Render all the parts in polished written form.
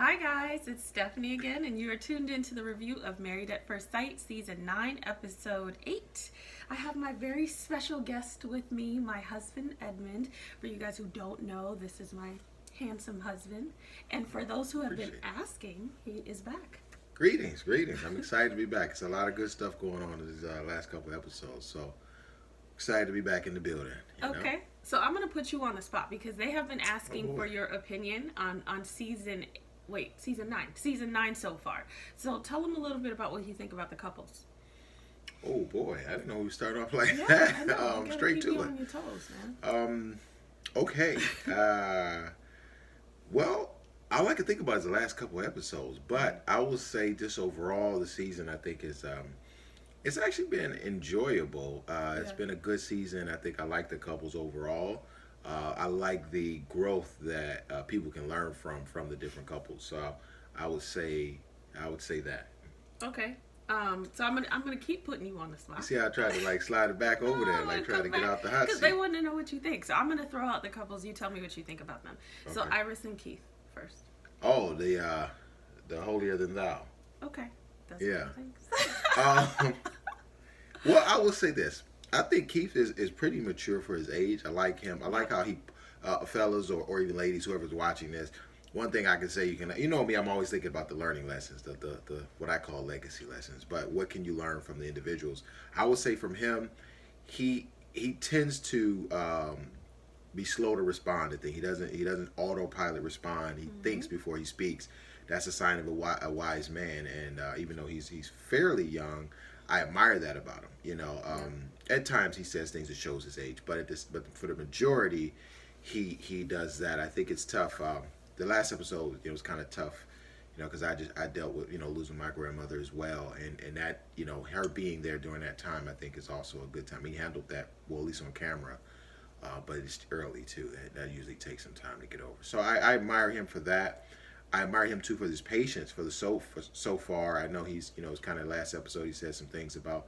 Hi guys, it's Stephanie again, and you are tuned into the review of Married at First Sight, Season 9, Episode 8. I have my very special guest with me, my husband, Edmund. For you guys who don't know, this is my handsome husband. And for those who have been asking, he is back. Greetings. I'm excited to be back. It's a lot of good stuff going on in these last couple episodes, so excited to be back in the building. Okay, so I'm going to put you on the spot because they have been asking for your opinion on season 9 so far. So tell them a little bit about what you think about the couples. Oh boy, I didn't know we start off like I that. know. Straight to you it. on your toes, man. Okay. Well, all I can think about is the last couple episodes, but I will say just overall the season I think is it's actually been enjoyable. It's been a good season. I think I like the couples overall. I like the growth that people can learn from the different couples. So I would say that. Okay. So I'm gonna keep putting you on the spot. You see how I tried to slide it back over there, try to get out the hot seat. Because they want to know what you think. So I'm gonna throw out the couples. You tell me what you think about them. Okay. So Iris and Keith first. Oh, the holier than thou. Okay. That's Well, I will say this. I think Keith is pretty mature for his age. I like him. I like how he, fellas or even ladies, whoever's watching this, one thing I can say, you know me, I'm always thinking about the learning lessons, the what I call legacy lessons. But what can you learn from the individuals? I would say from him, he tends to be slow to respond to things. He doesn't autopilot respond. He thinks before he speaks. That's a sign of a wise man. And even though he's fairly young, I admire that about him. At times he says things that shows his age, but for the majority, he does that. I think it's tough. The last episode, it was kind of tough, because I dealt with losing my grandmother as well, and that her being there during that time, I think is also a good time. He handled that well, at least on camera, but it's early too. That usually takes some time to get over. So I admire him for that. I admire him too for his patience for so far. I know he's it's kind of last episode he said some things about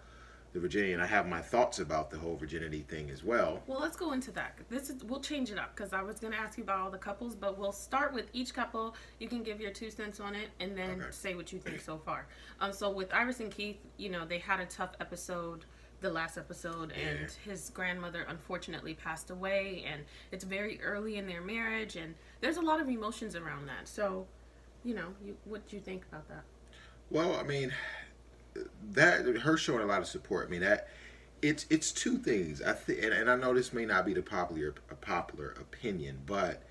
the virginity, and I have my thoughts about the whole virginity thing as well. Well, let's go into that. We'll change it up because I was going to ask you about all the couples, but we'll start with each couple. You can give your 2 cents on it and then say what you think so far. So with Iris and Keith, they had a tough episode, the last episode, and his grandmother unfortunately passed away, and it's very early in their marriage, and there's a lot of emotions around that. So, what do you think about that? Well, I mean, that her showing a lot of support. I mean, that it's two things. And I know this may not be the popular opinion, but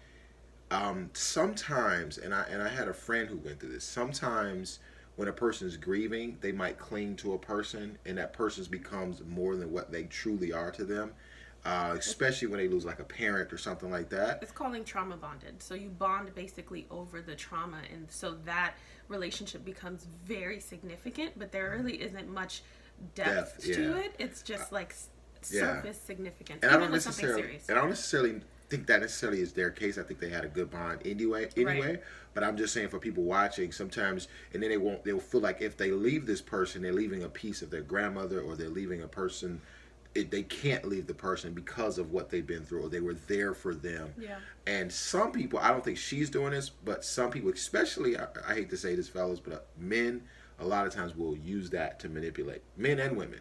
sometimes, and I had a friend who went through this. Sometimes when a person is grieving, they might cling to a person, and that person becomes more than what they truly are to them. Especially when they lose like a parent or something like that. It's calling trauma bonded. So you bond basically over the trauma, and so that relationship becomes very significant, but there really isn't much depth to it. It's just like surface significance. And I don't necessarily think that necessarily is their case. I think they had a good bond anyway. Right. But I'm just saying for people watching, sometimes, and then they'll feel like if they leave this person, they're leaving a piece of their grandmother, or they're leaving a person. They can't leave the person because of what they've been through, or they were there for them. Yeah. And some people, I don't think she's doing this, but some people, especially, I hate to say this, fellas, but men, a lot of times will use that to manipulate. Men and women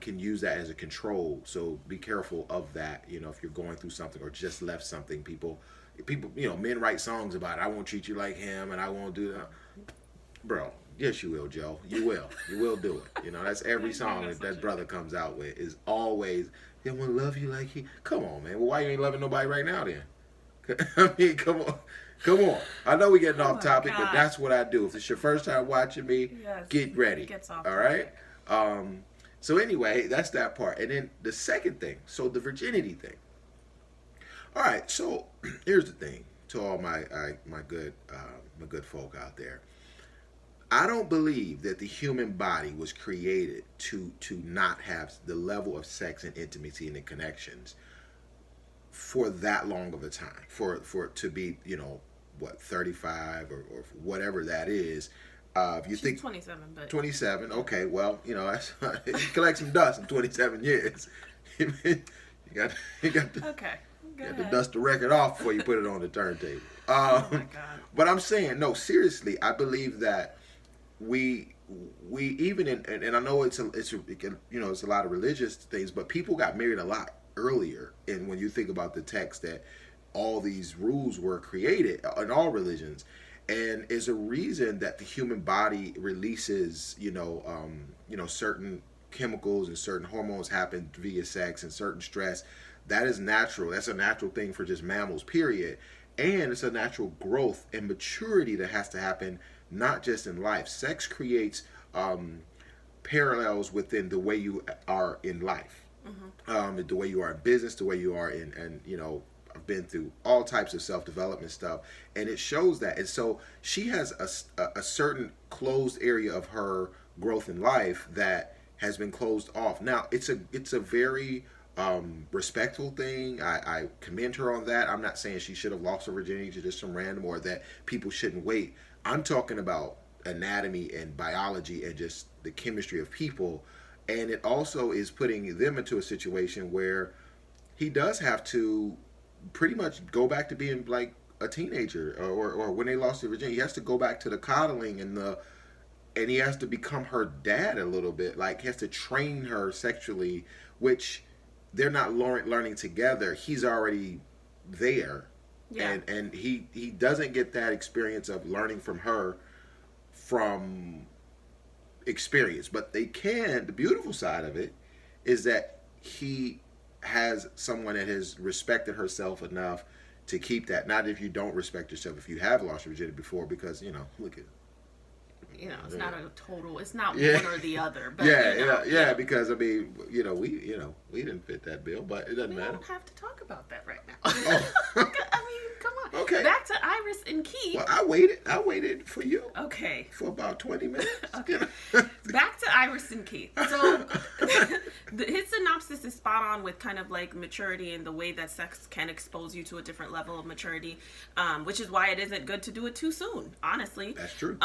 can use that as a control. So be careful of that. If you're going through something or just left something, people, men write songs about it. I won't treat you like him, and I won't do that. Bro. Yes, you will, Joe. You will. You will do it. That's every song that brother comes out with is always, they want to love you like he. Come on, man. Well, why you ain't loving nobody right now then? I mean, come on. I know we're getting off topic, but that's what I do. If it's your first time watching me, get ready. All right? So anyway, that's that part. And then the second thing, so the virginity thing. All right, so here's the thing to all my good folk out there. I don't believe that the human body was created to not have the level of sex and intimacy and the connections for that long of a time. For it to be, 35 or whatever that is. If you think 27, but 27, okay, well, that's you collect some dust in 27 years. you got okay. You have to dust the record off before you put it on the turntable. Oh my God. But I'm saying, no, seriously, I believe that we even and I know it's a lot of religious things, but people got married a lot earlier. And when you think about the text, that all these rules were created in all religions, and is a reason that the human body releases certain chemicals and certain hormones happen via sex and certain stress. That is natural. That's a natural thing for just mammals, period. And it's a natural growth and maturity that has to happen, not just in life. Sex creates parallels within the way you are in life, the way you are in business, the way you are in, I've been through all types of self-development stuff, and it shows that. And so she has a certain closed area of her growth in life that has been closed off. Now, it's a very respectful thing. I commend her on that. I'm not saying she should have lost her virginity to just some random, or that people shouldn't wait. I'm talking about anatomy and biology and just the chemistry of people. And it also is putting them into a situation where he does have to pretty much go back to being like a teenager, or when they lost their virginity, he has to go back to the coddling and he has to become her dad a little bit. Like, he has to train her sexually, which they're not learning together. He's already there. Yeah. And he doesn't get that experience of learning from her from experience. But they can. The beautiful side of it is that he has someone that has respected herself enough to keep that. Not if you don't respect yourself, if you have lost your virginity before, because, look at, it's not a total, it's not one or the other. But, because, I mean, we didn't fit that bill, but it doesn't matter. We don't have to talk about that right now. Oh. I mean, come on. Okay. Back to Iris and Keith. Well, I waited for you. Okay. For about 20 minutes. Okay. Back to Iris and Keith. So, his synopsis is spot on with kind of like maturity and the way that sex can expose you to a different level of maturity, which is why it isn't good to do it too soon, honestly. That's true.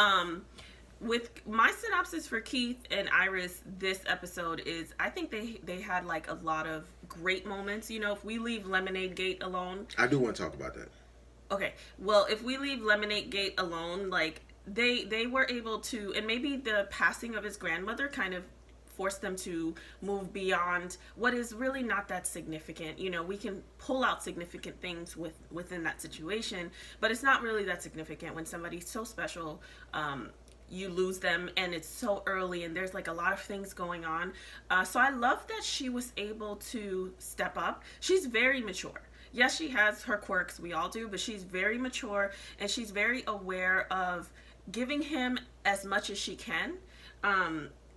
With my synopsis for Keith and Iris this episode is, I think they had like a lot of great moments. If we leave Lemonade Gate alone. I do want to talk about that. Okay. Well, if we leave Lemonade Gate alone, like they were able to, and maybe the passing of his grandmother kind of forced them to move beyond what is really not that significant. We can pull out significant things within that situation, but it's not really that significant when somebody's so special, you lose them, and it's so early, and there's like a lot of things going on. So I love that she was able to step up. She's very mature. Yes, she has her quirks, we all do, but she's very mature, and she's very aware of giving him as much as she can,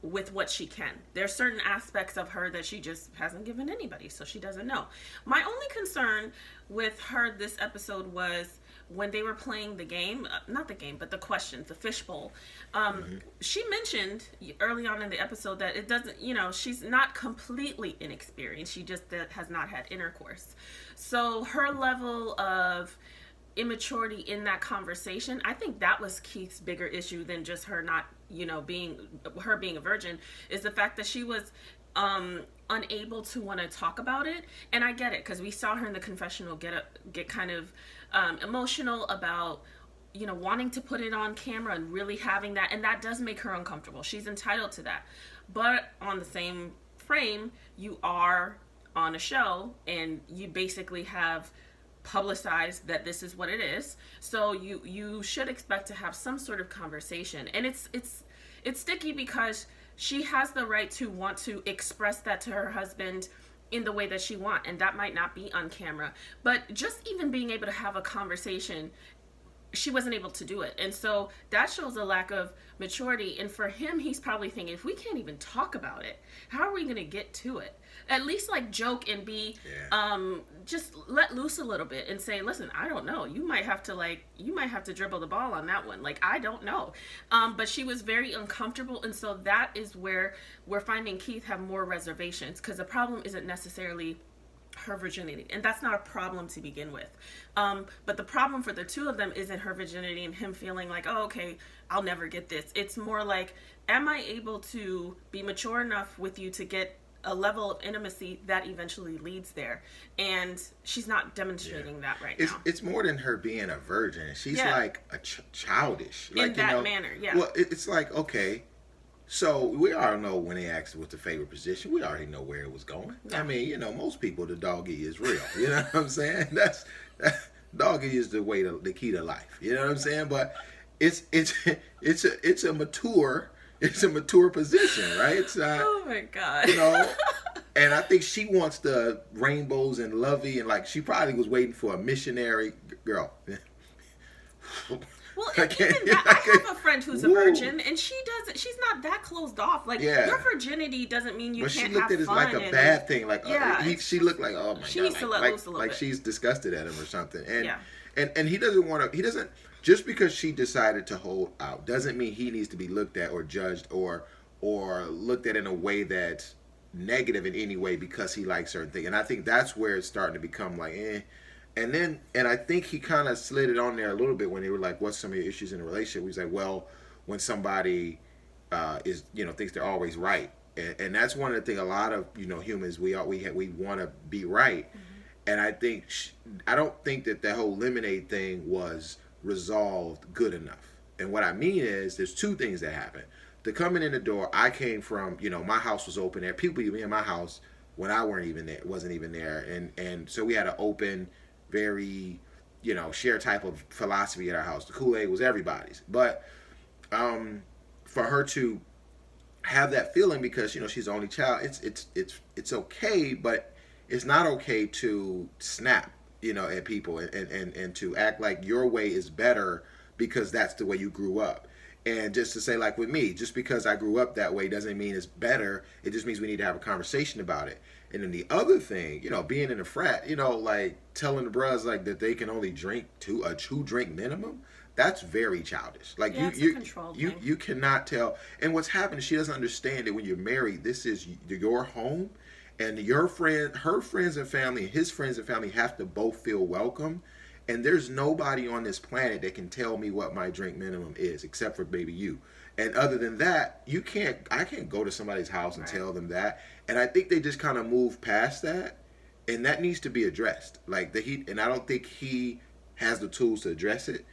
with what she can. There's certain aspects of her that she just hasn't given anybody, so she doesn't know. My only concern with her this episode was when they were playing the game, not the game, but the questions, the fishbowl. She mentioned early on in the episode that it doesn't, she's not completely inexperienced. She just has not had intercourse. So her level of immaturity in that conversation, I think that was Keith's bigger issue than just her not, being a virgin, is the fact that she was unable to want to talk about it. And I get it, because we saw her in the confessional get kind of emotional about wanting to put it on camera and really having that, and that does make her uncomfortable. She's entitled to that. But on the same frame, you are on a show and you basically have publicized that this is what it is, so you should expect to have some sort of conversation. And it's sticky because she has the right to want to express that to her husband in the way that she wants, and that might not be on camera, but just even being able to have a conversation, she wasn't able to do it. And so that shows a lack of maturity. And for him, he's probably thinking, if we can't even talk about it, how are we going to get to it? At least like joke and be, just let loose a little bit and say, listen, I don't know. You might have to dribble the ball on that one. Like, I don't know. But she was very uncomfortable. And so that is where we're finding Keith have more reservations, because the problem isn't necessarily her virginity, and that's not a problem to begin with, but the problem for the two of them isn't her virginity and him feeling like, oh, okay, I'll never get this. It's more like, am I able to be mature enough with you to get a level of intimacy that eventually leads there, and she's not demonstrating that right now. It's more than her being a virgin. She's like a childish, like, in that manner. Yeah. Well, it's like, okay, so we all know when they asked what's the favorite position, we already know where it was going. Yeah. I mean, you know, most people, the doggy is real. You know what I'm saying? Doggy is the key to life. You know what I'm saying? But it's a mature position, right? It's not, oh my God. You know, and I think she wants the rainbows and lovey, and like she probably was waiting for a missionary girl. Well, I have a friend who's a virgin, and she's not that closed off. Like, your virginity doesn't mean you can't have fun. But she looked at it as like a bad thing. Like, she looked like, oh my God. She needs to let loose a little bit. Like she's disgusted at him or something. And he doesn't, just because she decided to hold out doesn't mean he needs to be looked at or judged or looked at in a way that's negative in any way because he likes certain things. And I think that's where it's starting to become like, eh. And I think he kind of slid it on there a little bit when they were like, what's some of your issues in a relationship? He was like, well, when somebody thinks they're always right. And that's one of the things a lot of, humans, we want to be right. Mm-hmm. And I don't think that whole lemonade thing was resolved good enough. And what I mean is there's two things that happen. The coming in the door, I came from, my house was open there. People be in my house when I wasn't even there. And so we had an open, very, shared type of philosophy at our house. The Kool-Aid was everybody's. But for her to have that feeling because, she's the only child, it's okay, but it's not okay to snap, at people and to act like your way is better because that's the way you grew up. And just to say, like with me, just because I grew up that way doesn't mean it's better. It just means we need to have a conversation about it. And then the other thing, being in a frat, like telling the bros like that they can only drink a 2-drink minimum, that's very childish. Like you cannot tell. And what's happening, she doesn't understand that when you're married, this is your home, and her friends and family, and his friends and family have to both feel welcome. And there's nobody on this planet that can tell me what my drink minimum is, except for maybe you. And other than that, I can't go to somebody's house and tell them that. And I think they just kind of move past that. And that needs to be addressed. And I don't think he has the tools to address it.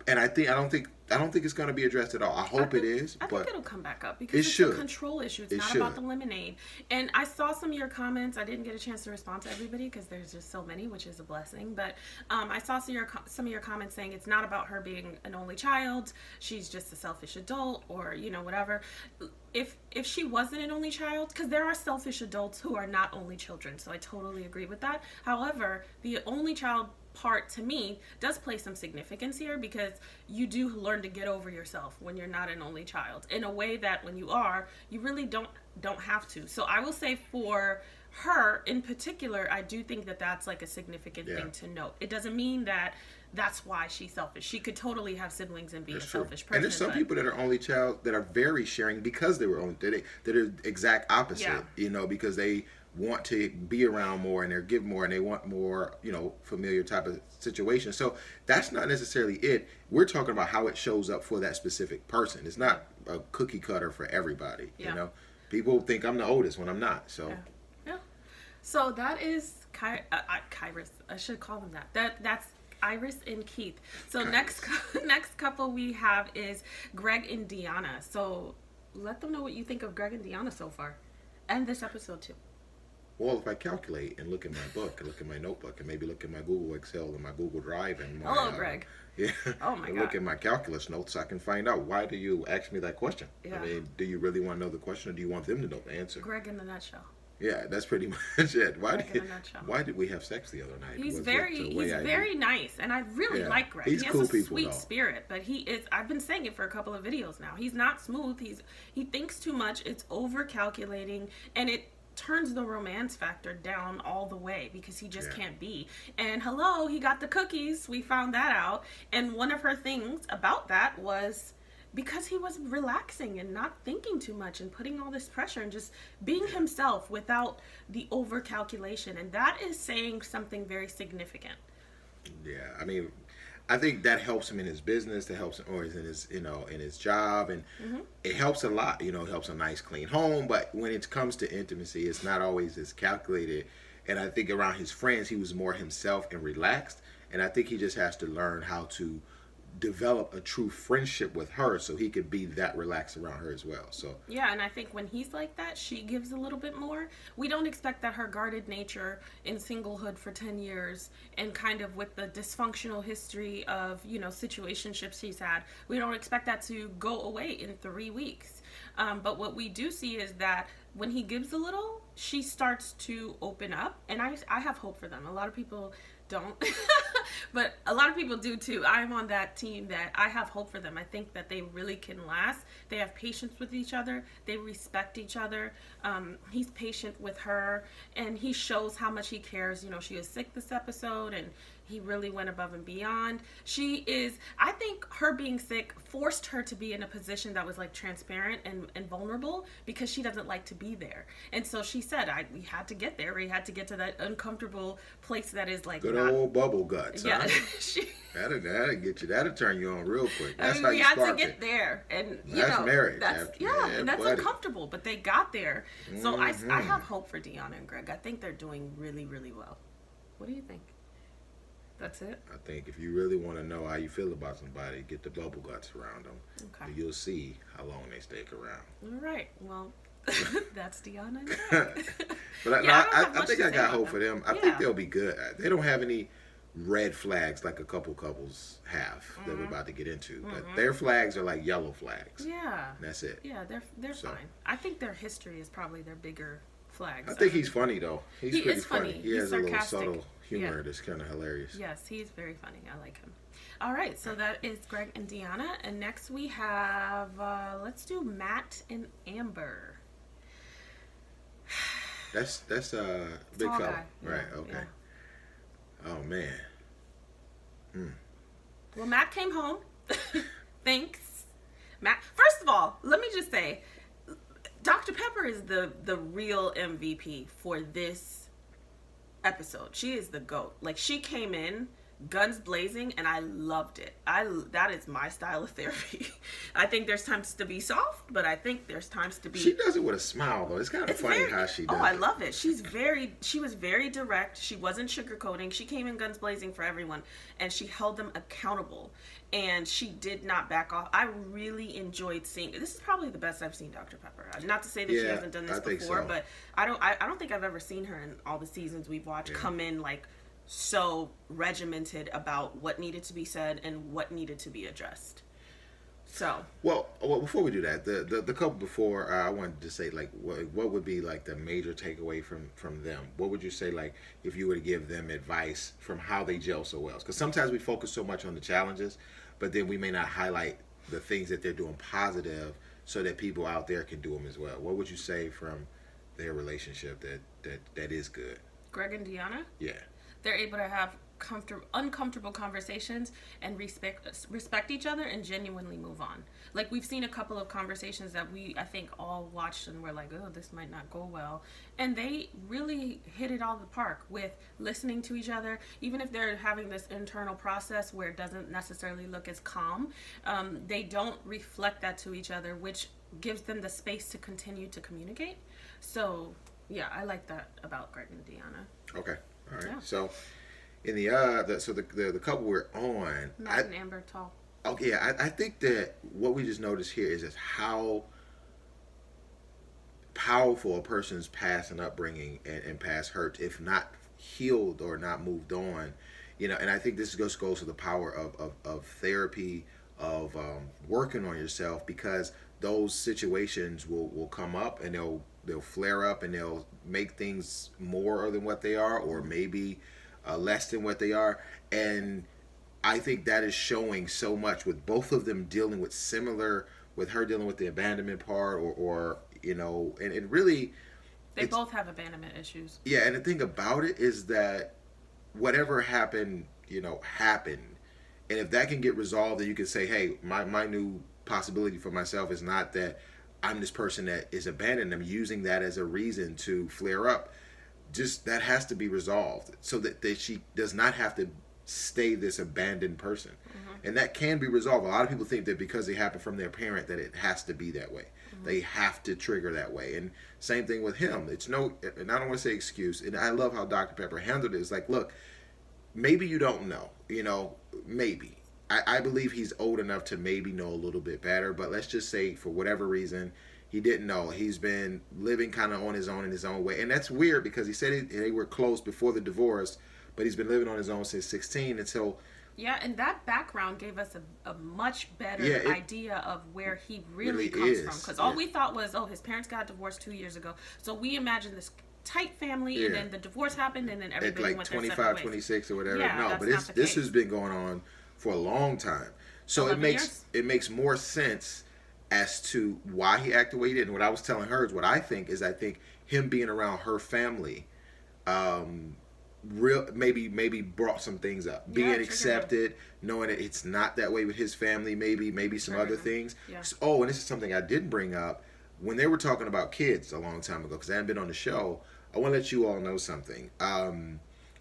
And I don't think it's going to be addressed at all. I hope it is. I think it'll come back up because it's a control issue. It's not about the lemonade. And I saw some of your comments. I didn't get a chance to respond to everybody because there's just so many, which is a blessing. But I saw some of your comments saying it's not about her being an only child. She's just a selfish adult, or whatever. If she wasn't an only child, because there are selfish adults who are not only children, so I totally agree with that. However, the only child part to me does play some significance here, because you do learn to get over yourself when you're not an only child in a way that when you are, you really don't have to. So I will say for her in particular, I do think that that's like a significant thing to note. It doesn't mean that that's why she's selfish. She could totally have siblings and be a selfish person. And there's some people that are only child that are very sharing because they were only, that are exact opposite, because they want to be around more and they give more and they want more, familiar type of situation. So that's not necessarily it. We're talking about how it shows up for that specific person. It's not a cookie cutter for everybody. People think I'm the oldest when I'm not. So so that is Kyrus. I should call them that. That's Iris and Keith. So next couple we have is Greg and Deonna. So let them know what you think of Greg and Deonna so far, and this episode too. Well, if I calculate and look at my book, and look at my notebook, and maybe look at my Google Excel and my Google Drive and my... Hello, Greg. Yeah. Oh, my God. Look at my calculus notes, I can find out, why do you ask me that question? Yeah. I mean, do you really want to know the question, or do you want them to know the answer? Greg in a nutshell. Yeah, that's pretty much it. Why did we have sex the other night? He's very nice, and I really like Greg. He has a sweet spirit, but I've been saying it for a couple of videos now. He's not smooth. He thinks too much. It's over calculating, and it turns the romance factor down all the way because he just can't be. And hello, he got the cookies. We found that out. And one of her things about that was because he was relaxing and not thinking too much and putting all this pressure and just being himself without the over calculation. And that is saying something very significant. Yeah, I mean, I think that helps him in his business. That helps him, or in his, in his job, and it helps a lot. It helps a nice, clean home. But when it comes to intimacy, it's not always as calculated. And I think around his friends, he was more himself and relaxed. And I think he just has to learn how to develop a true friendship with her so he could be that relaxed around her as well. So yeah, and I think when he's like that, she gives a little bit more. We don't expect that her guarded nature in singlehood for 10 years and kind of with the dysfunctional history of, situationships he's had, we don't expect that to go away in 3 weeks. But what we do see is that when he gives a little, she starts to open up, and I have hope for them. A lot of people don't, but a lot of people do too. I'm on that team that I have hope for them. I think that they really can last. They have patience with each other. They respect each other. He's patient with her, and he shows how much he cares. She was sick this episode, and he really went above and beyond. I think her being sick forced her to be in a position that was like transparent and vulnerable because she doesn't like to be there. And so she said, we had to get there. We had to get to that uncomfortable place that is like good old bubble guts. Yeah. Huh? That'll get you. That'll turn you on real quick. That's we had to get there, and that's marriage. And that's uncomfortable, but they got there. So I have hope for Deonna and Greg. I think they're doing really, really well. What do you think? That's it? I think if you really want to know how you feel about somebody, get the bubble guts around them. Okay. You'll see how long they stick around. All right. Well, that's Deonna and Greg. But I think I got hope for them. I think they'll be good. They don't have any red flags like a couple couples have that we're about to get into. But their flags are like yellow flags. Yeah. And that's it. Yeah, they're fine. I think their history is probably their bigger flags. I think he's funny though. He's pretty is funny. He has sarcastic. a little subtle humor that's kind of hilarious. Yes, he's very funny. I like him. All right, so that is Greg and Deonna, and next we have let's do Matt and Amber. That's big Tall fella, guy. right? Yeah, Okay. Yeah. Oh man. Well, Matt came home. Thanks, Matt. First of all, let me just say, Dr. Pepper is the real MVP for this episode. She is the GOAT. Like, she came in guns blazing, and I loved it. That is my style of therapy. I think there's times to be soft, but I think there's times to be. She does it with a smile though. It's kind of funny how she does. Oh, I love it. She was very direct. She wasn't sugarcoating. She came in guns blazing for everyone, and she held them accountable. And she did not back off. I really enjoyed seeing. This is probably the best I've seen Dr. Pepper. Not to say that she hasn't done this before, but I don't think I've ever seen her in all the seasons we've watched come in like so regimented about what needed to be said and what needed to be addressed. So well before we do that, the couple before, I wanted to say like what would be like the major takeaway from them. What would you say, like, if you were to give them advice from how they gel so well? Because sometimes we focus so much on the challenges, but then we may not highlight the things that they're doing positive so that people out there can do them as well. What would you say from their relationship that is good? Greg and Deonna? Yeah. They're able to have uncomfortable conversations and respect each other and genuinely move on. Like, we've seen a couple of conversations that I think all watched and were like, oh, this might not go well. And they really hit it all the park with listening to each other, even if they're having this internal process where it doesn't necessarily look as calm. They don't reflect that to each other, which gives them the space to continue to communicate. So, yeah, I like that about Greg and Deonna. Okay. All right. Yeah. So, in the couple we're on, Matt and Amber Tall. Okay, I think that what we just noticed here is just how powerful a person's past and upbringing and past hurt, if not healed or not moved on, and I think this just goes to the power of therapy, of working on yourself, because those situations will come up and they'll flare up and they'll make things more than what they are, or maybe less than what they are. And I think that is showing so much with both of them dealing with with her dealing with the abandonment part, or and it really... They both have abandonment issues. Yeah, and the thing about it is that whatever happened, happened. And if that can get resolved, then you can say, hey, my new possibility for myself is not that I'm this person that is abandoned. I'm using that as a reason to flare up. Just that has to be resolved so that she does not have to stay this abandoned person. And that can be resolved. A lot of people think that because they happen from their parent that it has to be that way. They have to trigger that way. And same thing with him. It's no, and I don't want to say excuse. And I love how Dr. Pepper handled it. It's like, look, maybe you don't know. Maybe. I believe he's old enough to maybe know a little bit better. But let's just say for whatever reason, he didn't know. He's been living kind of on his own in his own way. And that's weird because he said they were close before the divorce, but he's been living on his own since 16. And so... Yeah, and that background gave us a much better idea of where he really comes from. Because all we thought was, his parents got divorced 2 years ago. So we imagined this tight family, and then the divorce happened, and then everybody went their separate ways. At 25, 26 or whatever. Yeah, no, but this has been going on for a long time. So it makes more sense as to why he acted the way he did. And what I was telling her is what I think him being around her family maybe brought some things up. Being accepted, knowing that it's not that way with his family, maybe some other things. Yeah. So, and this is something I didn't bring up when they were talking about kids a long time ago, because I hadn't been on the show. I want to let you all know something.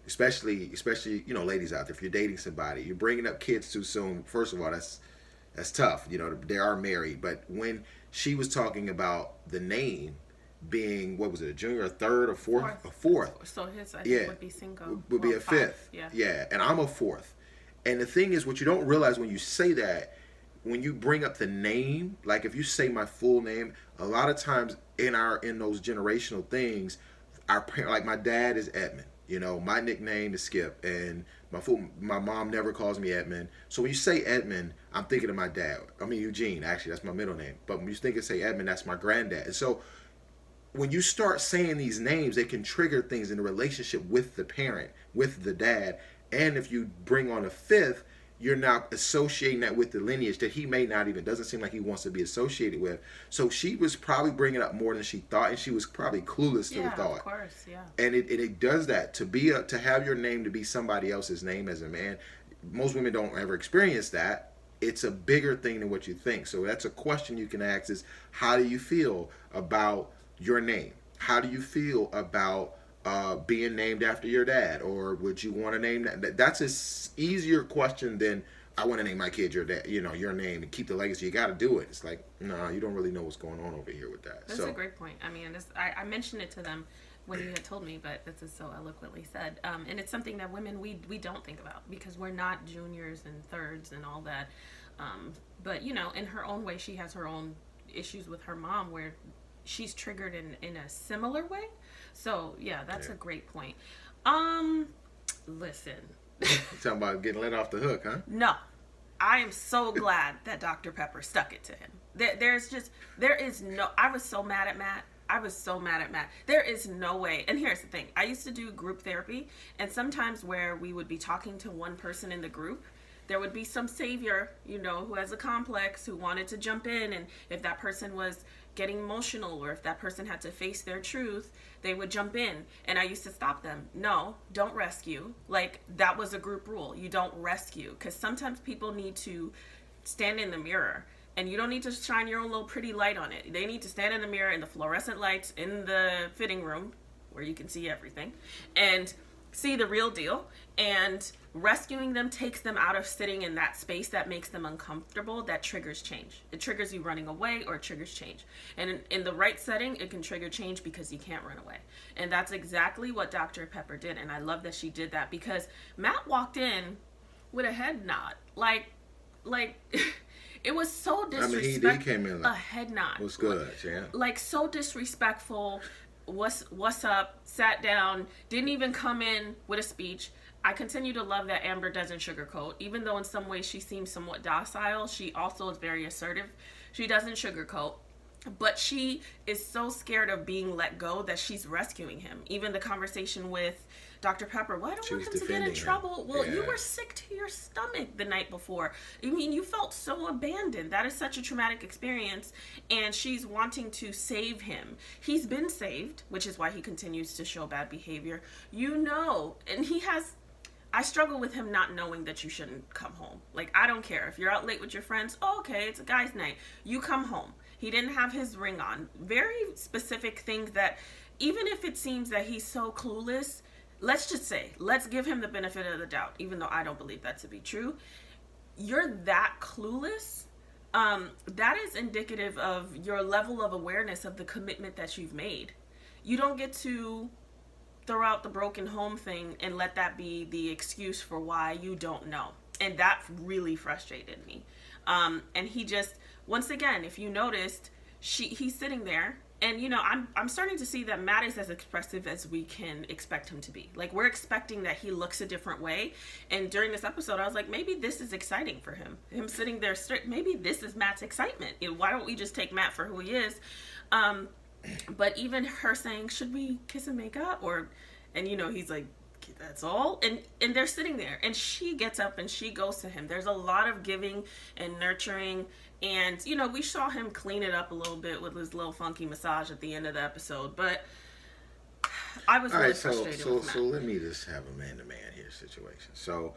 Especially ladies out there, if you're dating somebody, you're bringing up kids too soon. First of all, that's tough. They are married. But when she was talking about the name being, what was it, a junior, a third, a fourth? A fourth. So his, I think, would be single. Would be a fifth. Yeah, and I'm a fourth. And the thing is, what you don't realize when you say that, when you bring up the name, like if you say my full name, a lot of times in those generational things, our parent, like my dad is Edmund. My nickname is Skip, and my mom never calls me Edmund. So when you say Edmund, I'm thinking of my dad. I mean Eugene, actually, that's my middle name. But when you say Edmund, that's my granddad. And so when you start saying these names, they can trigger things in the relationship with the parent, with the dad. And if you bring on a fifth, you're now associating that with the lineage that he may not even, doesn't seem like he wants to be associated with. So she was probably bringing up more than she thought, and she was probably clueless to the thought. Yeah, of course, yeah. And it does that. To have your name to be somebody else's name as a man, most women don't ever experience that. It's a bigger thing than what you think. So that's a question you can ask is, how do you feel about your name? How do you feel about being named after your dad? Or would you want to name that? That's an easier question than, I want to name my kid your dad, your name and keep the legacy. You got to do it. It's like, no, you don't really know what's going on over here with that. That's a great point. I mean, I mentioned it to them when you had told me, but this is so eloquently said. And it's something that women, we don't think about because we're not juniors and thirds and all that. But, in her own way, she has her own issues with her mom where she's triggered in a similar way. So yeah, that's a great point. Listen. You're talking about getting let off the hook, huh? No. I am so glad that Dr. Pepper stuck it to him. I was so mad at Matt. There is no way. And here's the thing. I used to do group therapy, and sometimes where we would be talking to one person in the group, there would be some savior, who has a complex, who wanted to jump in, and if that person was getting emotional or if that person had to face their truth, they would jump in. And I used to stop them. No, don't rescue. Like, that was a group rule. You don't rescue. Because sometimes people need to stand in the mirror. And you don't need to shine your own little pretty light on it. They need to stand in the mirror in the fluorescent lights in the fitting room where you can see everything and see the real deal. And rescuing them takes them out of sitting in that space that makes them uncomfortable, that triggers change. It triggers you running away, or it triggers change. And in the right setting, it can trigger change because you can't run away. And that's exactly what Dr. Pepper did. And I love that she did that because Matt walked in with a head nod. Like it was so disrespectful. I mean, he came in like, a head nod. What's good, yeah. Like, so disrespectful. What's up? Sat down. Didn't even come in with a speech. I continue to love that Amber doesn't sugarcoat. Even though in some ways she seems somewhat docile, she also is very assertive. She doesn't sugarcoat. But she is so scared of being let go that she's rescuing him. Even the conversation with Dr. Pepper, well, I don't want him to get in trouble. Well, you were sick to your stomach the night before. I mean, you felt so abandoned. That is such a traumatic experience. And she's wanting to save him. He's been saved, which is why he continues to show bad behavior. And I struggle with him not knowing that you shouldn't come home. Like, I don't care. If you're out late with your friends, okay, it's a guy's night. You come home. He didn't have his ring on. Very specific things that, even if it seems that he's so clueless, let's just say, let's give him the benefit of the doubt, even though I don't believe that to be true. You're that clueless. That is indicative of your level of awareness of the commitment that you've made. You don't get to throw out the broken home thing and let that be the excuse for why you don't know. And that really frustrated me. And he just, once again, if you noticed, he's sitting there. And, you know, I'm starting to see that Matt is as expressive as we can expect him to be. Like, we're expecting that he looks a different way. And during this episode, I was like, maybe this is exciting for him. Him sitting there straight. Maybe this is Matt's excitement. You know, why don't we just take Matt for who he is? But even her saying, should we kiss and make up? And, you know, he's like, that's all. And they're sitting there. And she gets up and she goes to him. There's a lot of giving and nurturing. And, you know, we saw him clean it up a little bit with his little funky massage at the end of the episode. But I was really frustrated with Matt. So let me just have a man-to-man here situation. So,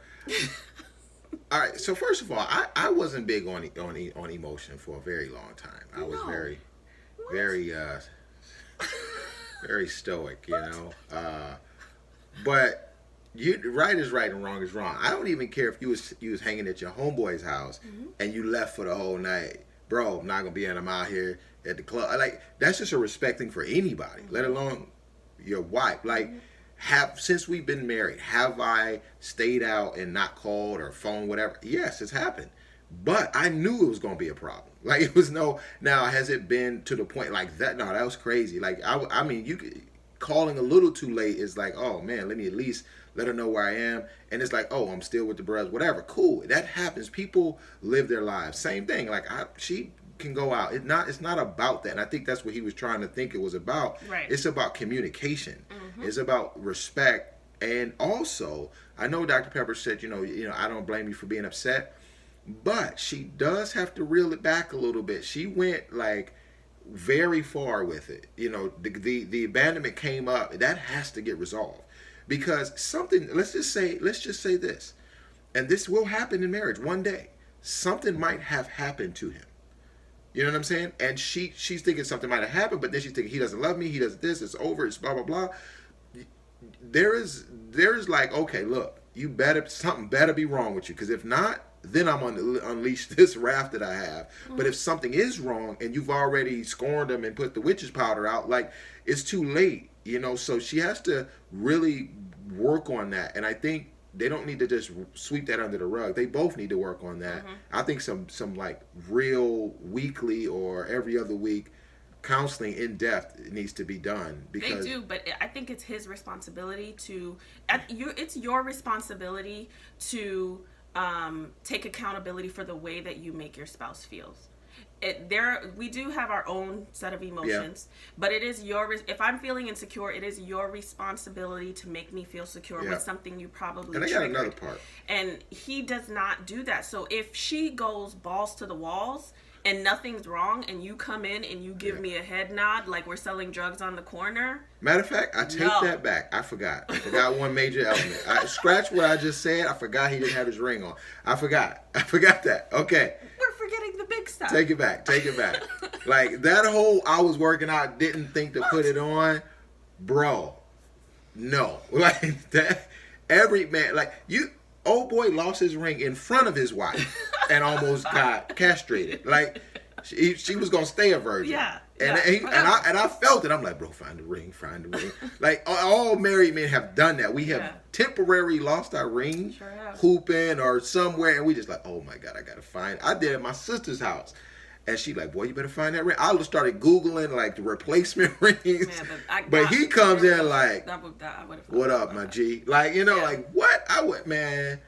all right. So first of all, I wasn't big on emotion for a very long time. I was very stoic, you know. But right is right and wrong is wrong. I don't even care if you was hanging at your homeboy's house and you left for the whole night. Bro, I'm not gonna be in. I'm out here at the club. Like, that's just a respect thing for anybody, let alone your wife. Like, since we've been married, have I stayed out and not called or phone, whatever? Yes, it's happened. But I knew it was gonna be a problem. Like, it was now has it been to the point like that? No, that was crazy. Like, I mean, you could, calling a little too late is like, oh man, let me at least let her know where I am. And it's like, oh, I'm still with the brothers, whatever. Cool. That happens. People live their lives. Same thing. Like, she can go out. It's not about that. And I think that's what he was trying to think it was about. Right. It's about communication. It's about respect. And also, I know Dr. Pepper said, you know, I don't blame you for being upset, but she does have to reel it back a little bit. She went like very far with it. You know, the abandonment came up. That has to get resolved. Because something, let's just say this, and this will happen in marriage one day. Something might have happened to him. You know what I'm saying? And she's thinking something might have happened, but then she's thinking he doesn't love me, he does this, it's over, it's blah blah blah. There's like, okay, look, something better be wrong with you, because if not, then I'm on unleash this wrath that I have. But if something is wrong and you've already scorned him and put the witch's powder out, like, it's too late. You know, so she has to really work on that. And I think they don't need to just sweep that under the rug. They both need to work on that. I think some like real weekly or every other week counseling in depth needs to be done. Because they do, but I think it's his responsibility it's your responsibility to take accountability for the way that you make your spouse feel. We do have our own set of emotions, but it is if I'm feeling insecure, it is your responsibility to make me feel secure with something you probably triggered. And I got another part. And he does not do that. So if she goes balls to the walls and nothing's wrong, and you come in and you give me a head nod like we're selling drugs on the corner. Matter of fact, I take that back. I forgot one major element. I scratched what I just said. I forgot he didn't have his ring on. I forgot that. Okay. We're forgetting the big stuff. Take it back. Like, that whole I was working out, didn't think to put it on. Bro, no. Like, that, every man, like, old boy lost his ring in front of his wife and almost got castrated. Like, she was gonna stay a virgin. Yeah. And I felt it. I'm like, bro, find the ring. Like, all married men have done that. We have temporarily lost our ring, hooping or somewhere, and we just like, oh my God, I gotta find it. I did it at my sister's house. And she like, boy, you better find that ring. I just started Googling like the replacement rings. Man, but he comes in like, what up, my G? Like, you know, like, what? I would, man.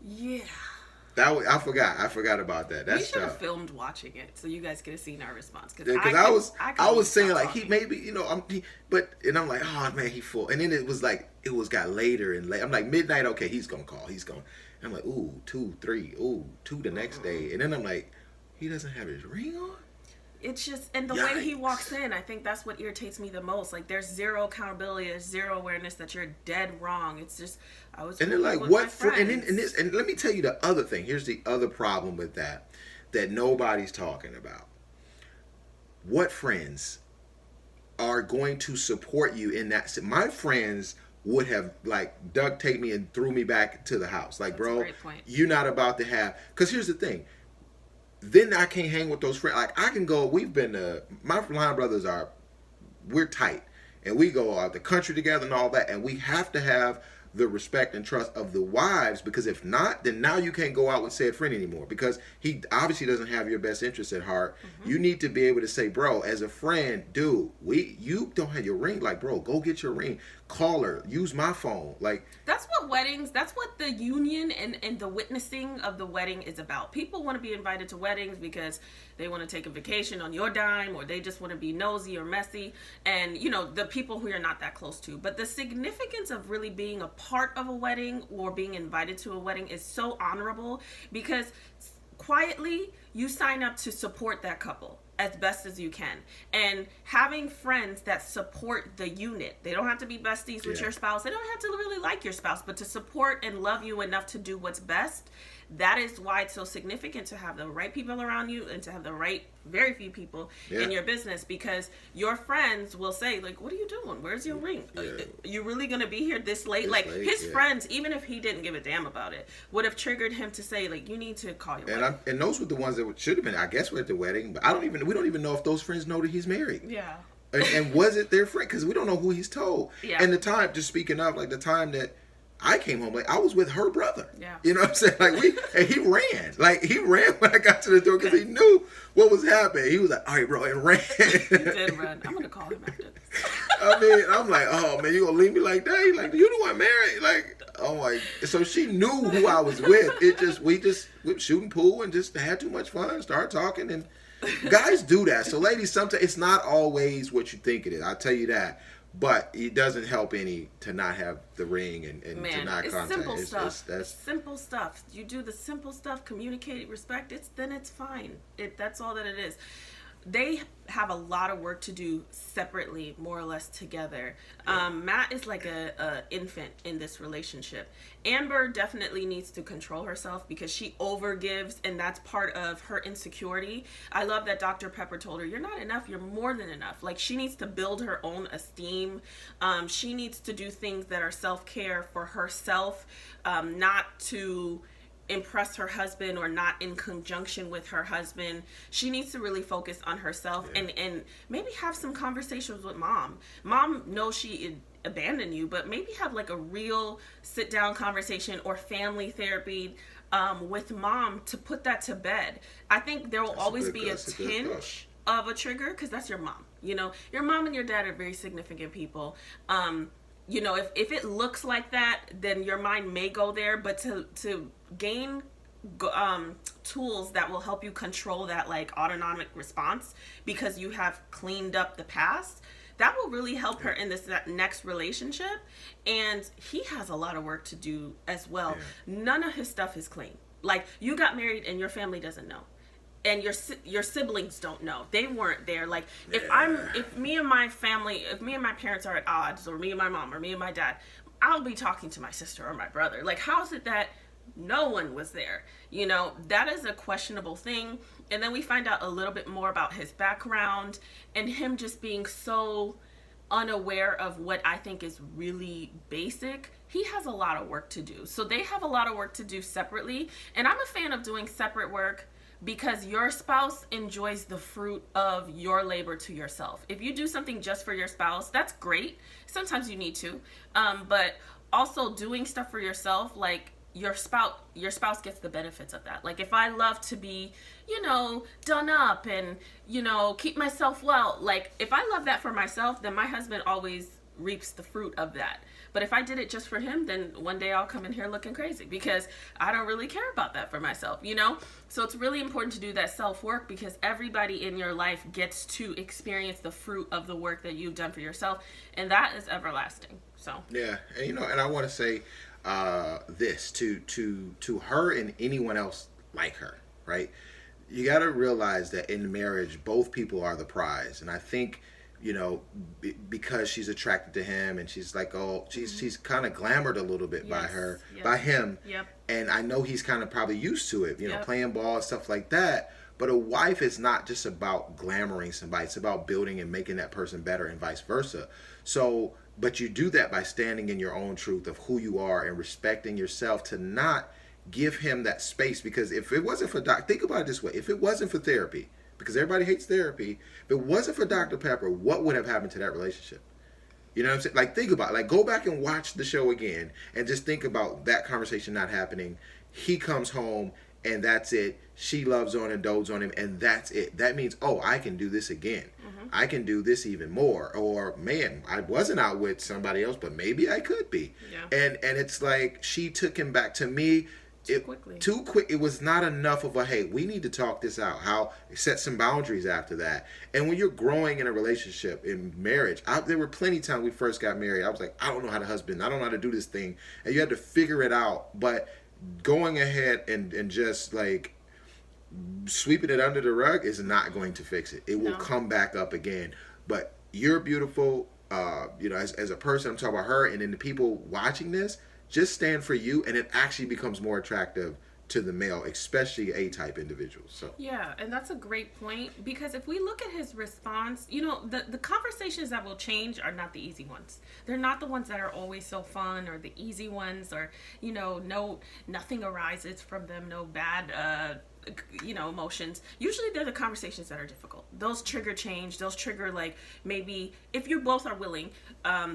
Yeah. I forgot about that. That's we should have filmed watching it so you guys could have seen our response. Because I was saying like he maybe, you know, I'm like, oh man, he full. And then it got later and late. I'm like, midnight, okay, he's gonna call. And I'm like, ooh, 2, 3, ooh, 2 the next day. And then I'm like, he doesn't have his ring on? It's just, and the way he walks in, I think that's what irritates me the most. Like, there's zero accountability, there's zero awareness that you're dead wrong. It's just, and then like, what for? And let me tell you the other thing. Here's the other problem with that nobody's talking about. What friends are going to support you in that. My friends would have like duct taped me and threw me back to the house. Like, That's a bro, great point. you're not about to have. Because here's the thing. Then I can't hang with those friends. Like, I can go. We've been my line brothers are. We're tight, and we go out the country together and all that. And we have to have the respect and trust of the wives, because if not, then now you can't go out with said friend anymore, because he obviously doesn't have your best interest at heart. You need to be able to say, bro, as a friend, dude, you don't have your ring. Like, bro, go get your ring. Call her. Use my phone. Like, that's what the union and the witnessing of the wedding is about. People want to be invited to weddings because they want to take a vacation on your dime, or they just want to be nosy or messy, and the people who you're not that close to. But the significance of really being a part of a wedding or being invited to a wedding is so honorable, because quietly you sign up to support that couple as best as you can, and having friends that support the unit. They don't have to be besties with your spouse. They don't have to really like your spouse, but to support and love you enough to do what's best. That is why it's so significant to have the right people around you, and to have the right, very few people in your business, because your friends will say, like, what are you doing? Where's your ring? You really going to be here this late? His friends, even if he didn't give a damn about it, would have triggered him to say, like, you need to call your wife. And those were the ones that should have been, I guess, were at the wedding, but we don't even know if those friends know that he's married. Yeah. And was it their friend? Because we don't know who he's told. Yeah. And the time, just speaking of, like, the time that I came home, like, I was with her brother. Yeah. You know what I'm saying? Like, and he ran. Like, he ran when I got to the door, because he knew what was happening. He was like, all right, bro, and ran. He did run. I'm going to call him after this. I mean, I'm like, oh, man, you going to leave me like that? He's like, you the one married? Like, oh, my. So she knew who I was with. We were shooting pool and just had too much fun, started talking, and guys do that. So, ladies, sometimes it's not always what you think it is. I'll tell you that. But it doesn't help any to not have the ring and to not it's contact. Simple stuff. It's simple stuff. You do the simple stuff, communicate, respect. Then it's fine. That's all that it is. They have a lot of work to do separately, more or less together. Matt is like a infant in this relationship. Amber definitely needs to control herself, because she overgives, and that's part of her insecurity. I love that Dr. Pepper told her, you're not enough, you're more than enough. Like, she needs to build her own esteem. She needs to do things that are self-care for herself, not to impress her husband or not in conjunction with her husband. She needs to really focus on herself and maybe have some conversations with mom. Mom knows she abandoned you, but maybe have like a real sit down conversation or family therapy with mom to put that to bed. I think there will always be a tinge of a trigger, because that's your mom. Your mom and your dad are very significant people. If it looks like that, then your mind may go there, but to gain tools that will help you control that, like, autonomic response, because you have cleaned up the past, that will really help her in that next relationship. And he has a lot of work to do as well. None of his stuff is clean. Like, you got married and your family doesn't know. And your siblings don't know. They weren't there. Like, if me and my parents are at odds, or me and my mom, or me and my dad, I'll be talking to my sister or my brother. Like, how is it that no one was there? That is a questionable thing. And then we find out a little bit more about his background, and him just being so unaware of what I think is really basic. He has a lot of work to do. So they have a lot of work to do separately. And I'm a fan of doing separate work, because your spouse enjoys the fruit of your labor to yourself. If you do something just for your spouse, that's great. Sometimes you need to. But also doing stuff for yourself, like, your spouse gets the benefits of that. Like, if I love to be, done up and, keep myself well, like, if I love that for myself, then my husband always reaps the fruit of that. But if I did it just for him, then one day I'll come in here looking crazy, because I don't really care about that for myself, So it's really important to do that self-work, because everybody in your life gets to experience the fruit of the work that you've done for yourself, and that is everlasting. So yeah, and and I want to say this to her and anyone else like her, right? You got to realize that in marriage, both people are the prize, and I think you know, because she's attracted to him, and she's like, oh, she's kind of glamored a little bit by her, by him. Yep. And I know he's kind of probably used to it, you know, Yep. playing ball and stuff like that. But a wife is not just about glamoring somebody; it's about building and making that person better, and vice versa. So, but you do that by standing in your own truth of who you are and respecting yourself to not give him that space. Because if it wasn't for think about it this way: if it wasn't for therapy, because everybody hates therapy, if it wasn't for Dr. Pepper, what would have happened to that relationship? You know what I'm saying? Like, think about it. Like, go back and watch the show again and just think about that conversation not happening. He comes home and that's it. She loves on and dotes on him, and that's it. That means, oh, I can do this again. I can do this even more. Or, man, I wasn't out with somebody else, but maybe I could be. Yeah. And it's like she took him back. To me, too quick. It was not enough of a, hey, we need to talk this out. How set some boundaries after that. And when you're growing in a relationship, in marriage, there were plenty of times we first got married. I was like, I don't know how to husband. I don't know how to do this thing. And you had to figure it out. But going ahead and just like sweeping it under the rug is not going to fix it. It will come back up again. But you're beautiful. You know, as a person, I'm talking about her, and then the people watching this, just stand for you, and it actually becomes more attractive to the male, especially A-type individuals. So yeah, and that's a great point, because if we look at his response, you know, the conversations that will change are not the easy ones. They're not the ones that are always so fun, or the easy ones, or, you know, nothing arises from them, no bad you know, emotions. Usually they're the conversations that are difficult. Those trigger change. Those trigger, like, maybe if you both are willing,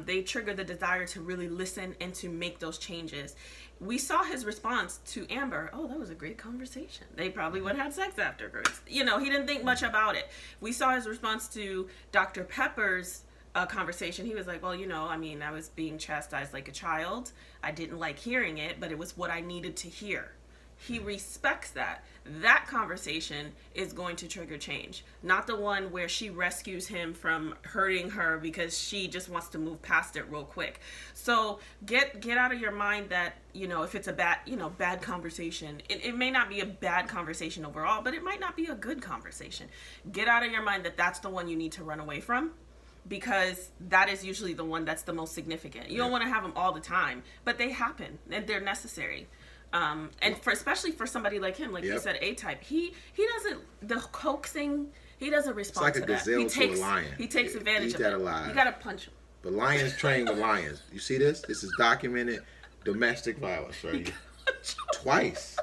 they trigger the desire to really listen and to make those changes. We saw his response to Amber. Oh, that was a great conversation. They probably would have sex afterwards. You know, he didn't think much about it. We saw his response to Dr. Pepper's conversation. He was like, well, you know, I mean, I was being chastised like a child. I didn't like hearing it, but it was what I needed to hear. He respects that. That conversation is going to trigger change. Not the one where she rescues him from hurting her because she just wants to move past it real quick. So get out of your mind that, you know, if it's a bad conversation, it may not be a bad conversation overall, but it might not be a good conversation. Get out of your mind that that's the one you need to run away from, because that is usually the one that's the most significant. You don't want to have them all the time, but they happen and they're necessary. And especially for somebody like him, like you said, A-type, he doesn't, the coaxing, he doesn't respond to that. It's like a gazelle to a lion. He takes advantage of it. Alive. You gotta punch him. But lions train with lions. You see this? This is documented domestic violence, right? Twice.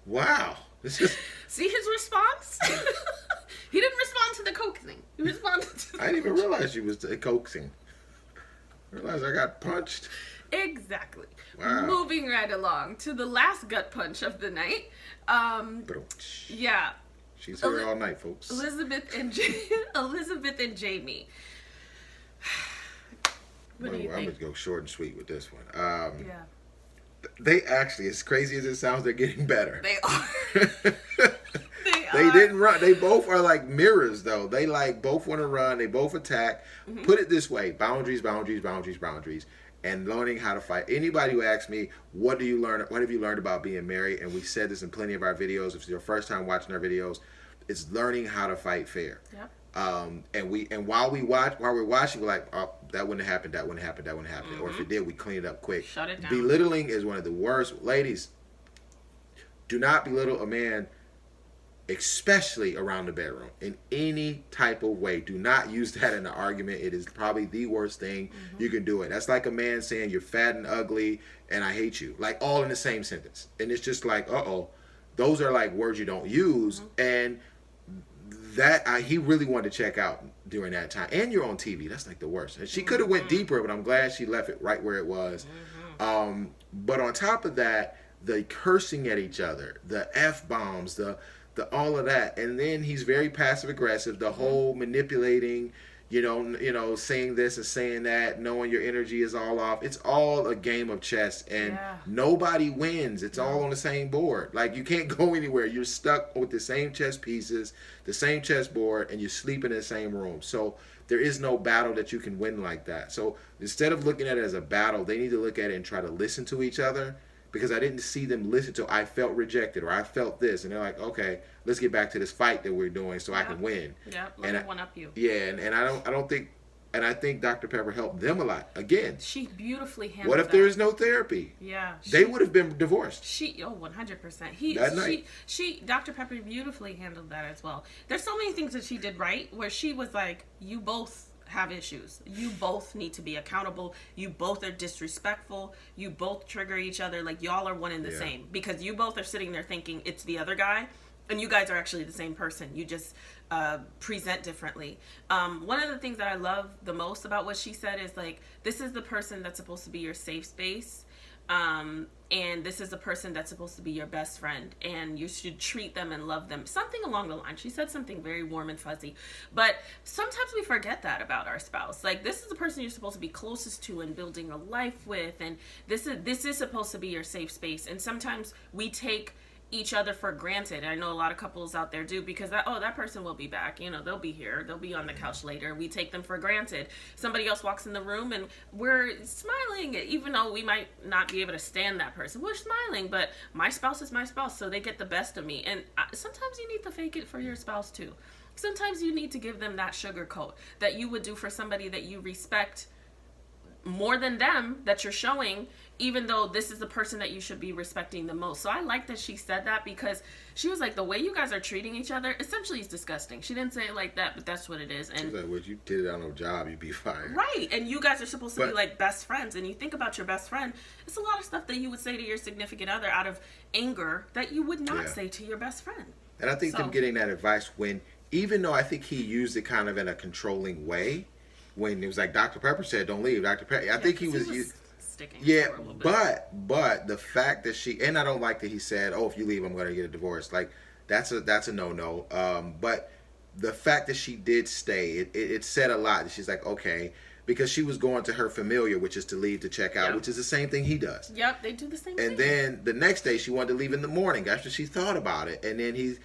Wow. This is. See his response? He didn't respond to the coaxing. He responded to I didn't even realize you was coaxing. I realized I got punched. Exactly. Wow. Moving right along to the last gut punch of the night. Yeah. She's here all night, folks. Elizabeth and Jamie. What do you think? I'm gonna go short and sweet with this one. Yeah. They actually, as crazy as it sounds, they're getting better. They are. They didn't run. They both are like mirrors, though. They like both want to run. They both attack. Mm-hmm. Put it this way: boundaries, boundaries, boundaries, boundaries, and learning how to fight. Anybody who asks me, "What do you learn? What have you learned about being married?" And we said this in plenty of our videos. If it's your first time watching our videos, it's learning how to fight fair. Yep. And while we're watching, we're like, oh, that wouldn't have happened. That wouldn't happen. That wouldn't happen. Mm-hmm. Or if it did, we clean it up quick. Shut it down. Belittling is one of the worst. Ladies, do not belittle a man, especially around the bedroom, in any type of way. Do not use that in an argument. It is probably the worst thing you can do. It. That's like a man saying you're fat and ugly and I hate you, like all in the same sentence. And it's just like, those are like words you don't use. And that he really wanted to check out during that time. And you're on TV. That's like the worst. And she could have went deeper, but I'm glad she left it right where it was. But on top of that, the cursing at each other, the F-bombs, the all of that, and then he's very passive aggressive. The whole manipulating, you know, saying this and saying that, knowing your energy is all off. It's all a game of chess, and nobody wins. It's all on the same board. Like, you can't go anywhere. You're stuck with the same chess pieces, the same chess board, and you're sleeping in the same room. So there is no battle that you can win like that. So instead of looking at it as a battle, they need to look at it and try to listen to each other because I didn't see them listen to, I felt rejected or I felt this. And they're like, okay, let's get back to this fight that we're doing so I can win. Yeah, let me one up you. Yeah, and I don't think, and I think Dr. Pepper helped them a lot. Again, she beautifully handled what if there is no therapy? Yeah. They would have been divorced. 100%. Dr. Pepper beautifully handled that as well. There's so many things that she did right where she was like, you both have issues. You both need to be accountable. You both are disrespectful. You both trigger each other. Like, y'all are one and the same. Because you both are sitting there thinking it's the other guy. And you guys are actually the same person. You just present differently. One of the things that I love the most about what she said is, like, this is the person that's supposed to be your safe space. And this is the person that's supposed to be your best friend. And you should treat them and love them. Something along the line. She said something very warm and fuzzy. But sometimes we forget that about our spouse. Like, this is the person you're supposed to be closest to and building a life with. And this is supposed to be your safe space. And sometimes we take each other for granted. I know a lot of couples out there do, because that person will be back, you know, they'll be here, they'll be on the couch later. We take them for granted. Somebody else walks in the room and we're smiling, even though we might not be able to stand that person. We're smiling, but my spouse is my spouse, so they get the best of me. And sometimes you need to fake it for your spouse too. Sometimes you need to give them that sugar coat that you would do for somebody that you respect more than them, that you're showing, even though this is the person that you should be respecting the most. So I like that she said that, because she was like, the way you guys are treating each other essentially is disgusting. She didn't say it like that, but that's what it is. And she was like, well, you did it on a job, you'd be fired. Right. And you guys are supposed to be like best friends. And you think about your best friend, it's a lot of stuff that you would say to your significant other out of anger that you would not say to your best friend. And I think them getting that advice when, even though I think he used it kind of in a controlling way, when it was like Dr. Pepper said, don't leave, Dr. Pepper. I think he was sticking. Yeah, but the fact that she, and I don't like that he said, oh, if you leave, I'm going to get a divorce. Like, that's a no-no. But the fact that she did stay, it said a lot. She's like, okay, because she was going to her familiar, which is to leave to check out, which is the same thing he does. Yep, they do the same thing. And then the next day she wanted to leave in the morning after she thought about it. And then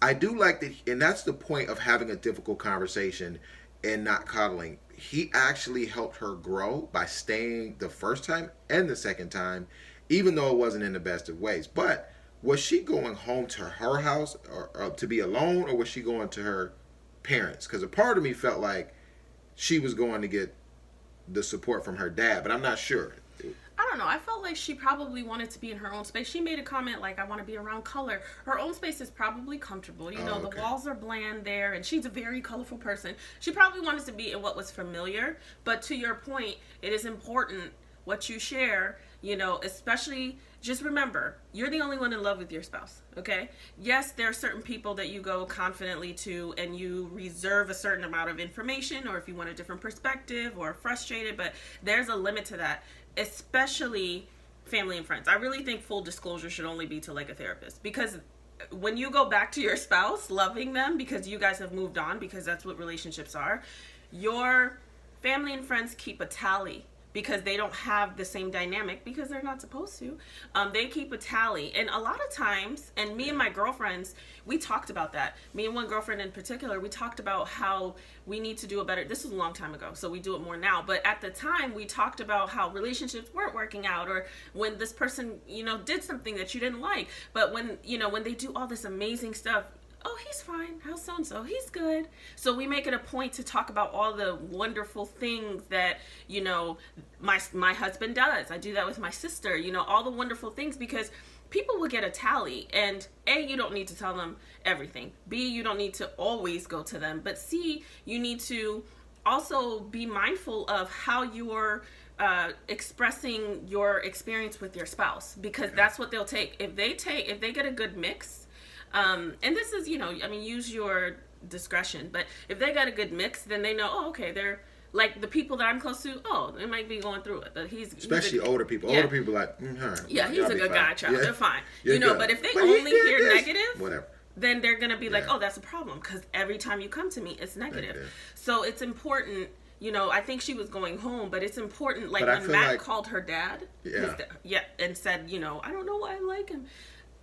I do like that, and that's the point of having a difficult conversation and not coddling. He actually helped her grow by staying the first time and the second time, even though it wasn't in the best of ways. But was she going home to her house or to be alone, or was she going to her parents? Because a part of me felt like she was going to get the support from her dad, but I'm not sure. I don't know. I felt like she probably wanted to be in her own space. She made a comment like, I want to be around color. Her own space is probably comfortable. You know, the walls are bland there, and she's a very colorful person. She probably wanted to be in what was familiar. But to your point, it is important what you share, you know, especially, just remember, you're the only one in love with your spouse, okay? Yes, there are certain people that you go confidently to and you reserve a certain amount of information, or if you want a different perspective or frustrated, but there's a limit to that, especially family and friends. I really think full disclosure should only be to like a therapist, because when you go back to your spouse, loving them because you guys have moved on, because that's what relationships are, your family and friends keep a tally, because they don't have the same dynamic, because they're not supposed to. They keep a tally. And a lot of times, and me and my girlfriends, we talked about that. Me and one girlfriend in particular, we talked about how we need to do a better, this was a long time ago, so we do it more now. But at the time, we talked about how relationships weren't working out, or when this person, you know, did something that you didn't like. But when, you know, when they do all this amazing stuff, oh, he's fine. How's so-and-so? He's good. So we make it a point to talk about all the wonderful things that, you know, my husband does. I do that with my sister, you know, all the wonderful things, because people will get a tally. And A, you don't need to tell them everything. B, you don't need to always go to them. But C, you need to also be mindful of how you're expressing your experience with your spouse, because that's what they'll take. If they get a good mix, and this is, you know, I mean, use your discretion, but if they got a good mix, then they know, oh, okay, they're like the people that I'm close to, oh, they might be going through it, but especially older people. Older people like, yeah, he's a good guy, child. They're fine. You know, but if they only hear negative, whatever, then they're going to be like, oh, that's a problem, because every time you come to me, it's negative. So it's important. You know, I think she was going home, but it's important, like when Matt called her dad, and said, you know, I don't know why I like him.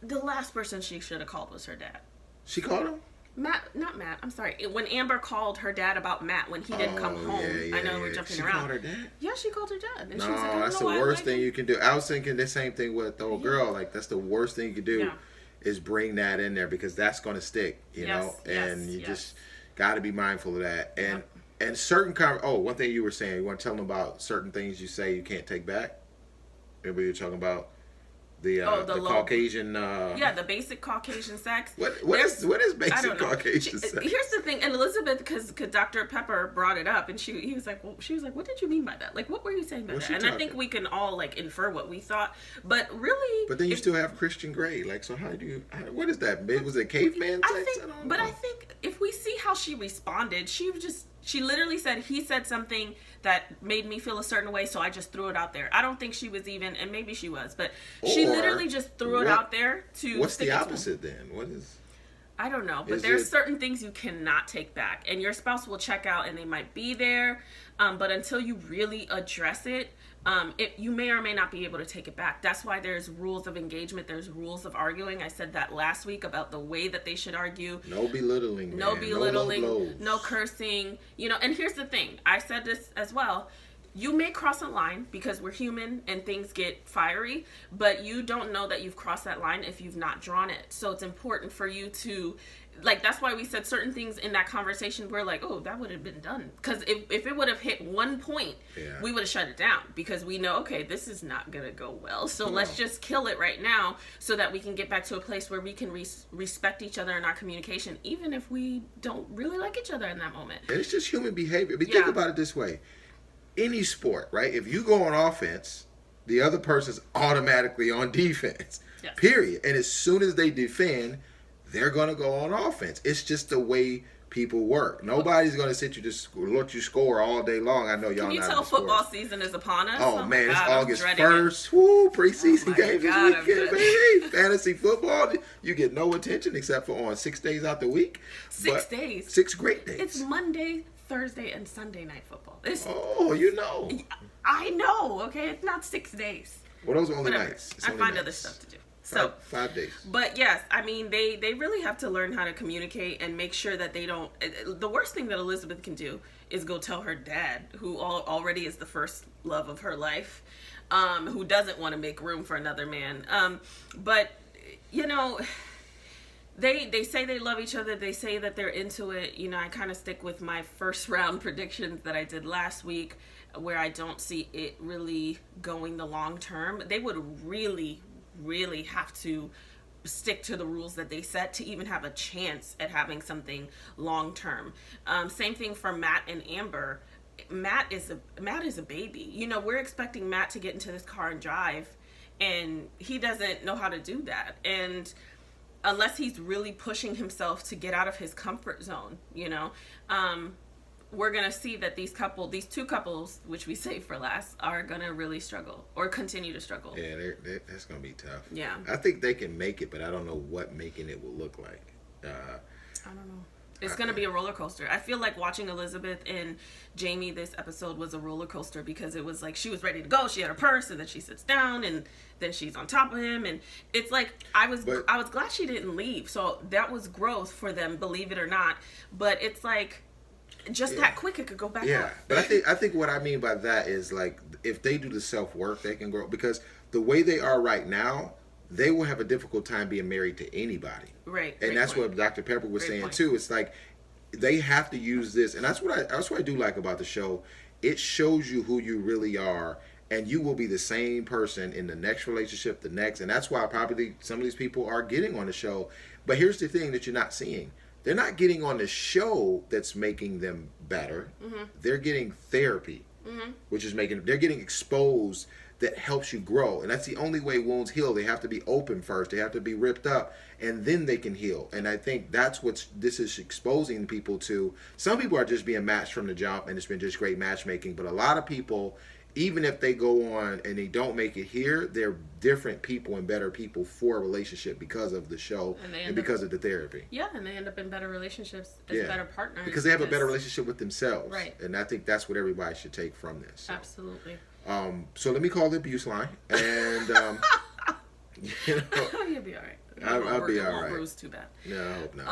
The last person she should have called was her dad. She called him? Not Matt. I'm sorry. When Amber called her dad about Matt when he didn't come home. I know we're jumping around. She called her dad? Yeah, she called her dad. And no, she was like, that's the worst thing you can do. I was thinking the same thing with the old girl. Like, that's the worst thing you can do is bring that in there because that's going to stick, you know? And you just got to be mindful of that. And certain one thing you were saying, you want to tell them about certain things you say you can't take back? Maybe you're talking about the Caucasian. The basic Caucasian sex. What is basic Caucasian sex? Here's the thing, and Elizabeth, because Dr. Pepper brought it up, and she was like, what did you mean by that? Like, what were you saying by that? And I think we can all like infer what we thought, but really. But then you still have Christian Grey, like, so what is that? Was it caveman sex? I think if we see how she responded, she literally said, he said something that made me feel a certain way, so I just threw it out there. I don't think she was even, and maybe she was, but she literally just threw it out there to. What's the opposite then? What is? I don't know, but there's certain things you cannot take back, and your spouse will check out, and they might be there, but until you really address it, you may or may not be able to take it back. That's why there's rules of engagement. There's rules of arguing. I said that last week about the way that they should argue. No belittling. No belittling. No cursing. You know, and here's the thing. I said this as well. You may cross a line because we're human and things get fiery, but you don't know that you've crossed that line if you've not drawn it. So it's important for you to, like, that's why we said certain things in that conversation where, like, oh, that would have been done. Because if it would have hit one point, we would have shut it down because we know, okay, this is not going to go well. So let's just kill it right now so that we can get back to a place where we can respect each other in our communication, even if we don't really like each other in that moment. And it's just human behavior. But think about it this way. Any sport, right? If you go on offense, the other person's automatically on defense. Yes. Period. And as soon as they defend, they're going to go on offense. It's just the way people work. Nobody's going to sit you to let you score all day long. I know y'all. Can you tell football season is upon us? Oh man, it's August 1st. Woo, preseason games this weekend, baby. Fantasy football, you get no attention except for on 6 days out the week. 6 days. 6 great days. It's Monday, Thursday, and Sunday night football. You know. I know, okay? It's not 6 days. Well, those are only nights. I find other stuff to do. So 5 days. But yes, I mean, they really have to learn how to communicate and make sure that they don't. The worst thing that Elizabeth can do is go tell her dad, who already is the first love of her life, who doesn't want to make room for another man. But, you know, they say they love each other. They say that they're into it. You know, I kind of stick with my first round predictions that I did last week, where I don't see it really going the long term. They would really have to stick to the rules that they set to even have a chance at having something long term. Same thing for Matt and Amber. Matt is a baby. You know, we're expecting Matt to get into this car and drive, and he doesn't know how to do that. And unless he's really pushing himself to get out of his comfort zone, you know, we're going to see that these two couples, which we saved for last, are going to really struggle or continue to struggle. Yeah, that's going to be tough. Yeah. I think they can make it, but I don't know what making it will look like. I don't know. It's going to be a roller coaster. I feel like watching Elizabeth and Jamie this episode was a roller coaster because it was like she was ready to go. She had her purse, and then she sits down, and then she's on top of him, and it's like I was glad she didn't leave. So that was growth for them, believe it or not. But it's like just that quick it could go back up. But I think what I mean by that is, like, if they do the self-work, they can grow, because the way they are right now, they will have a difficult time being married to anybody. Right. And that's what Dr. Pepper was saying too. It's like they have to use this, and that's what I do like about the show. It shows you who you really are, and you will be the same person in the next relationship, the next, and that's why probably some of these people are getting on the show. But here's the thing that you're not seeing. They're not getting on the show that's making them better. Mm-hmm. They're getting therapy, which is they're getting exposed that helps you grow. And that's the only way wounds heal. They have to be open first. They have to be ripped up, and then they can heal. And I think that's what this is exposing people to. Some people are just being matched from the jump, and it's been just great matchmaking. But a lot of people, even if they go on and they don't make it here, they're different people and better people for a relationship because of the show and because of the therapy. Yeah, and they end up in better relationships as better partners. Because they have a better relationship with themselves. Right. And I think that's what everybody should take from this. So. Absolutely. So let me call the abuse line. And, you know, you'll be all right. I'll be all right. Bruise too bad. No, I hope not.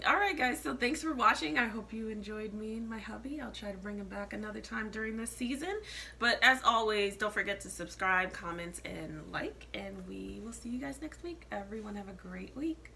All right, guys. So thanks for watching. I hope you enjoyed me and my hubby. I'll try to bring him back another time during this season. But as always, don't forget to subscribe, comment, and like. And we will see you guys next week. Everyone have a great week.